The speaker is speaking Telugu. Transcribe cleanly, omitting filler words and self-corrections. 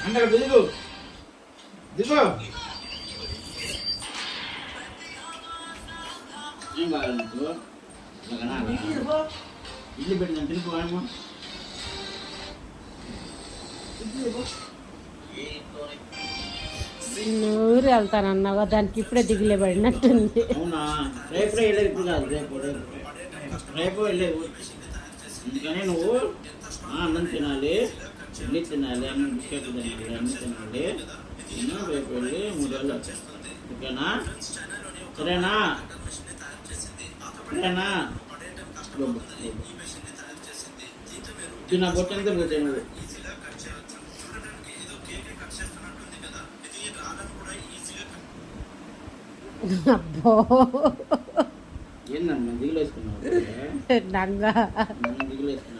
అందరు దిగు దిగు ఏం కావాలి నీకు ఇల్లు పెట్టిన తిరుపు కాయమా ఊరు వెళ్తానన్నావా దానికి ఇప్పుడే దిగులే పడినట్టుంది. అవునా రేపే వెళ్ళేది ఇప్పుడు కాదు రేపు రేపు రేపు వెళ్ళేది అందుకనే నువ్వు అన్నం తినాలి ఇడ్లీ తినాలి అన్నం బిస్కెట్లు తినాలి అన్నీ తినాలి నేను రేపు వెళ్ళి 3 రోజులు వచ్చేస్తాను ఓకేనా సరేనా సరేనా నా బొట్టంతా పోతే నువ్వు అబ్బో ఏందమ్మా దిగులు వేసుకున్నావు నంగా దిగులు వేసుకున్నావు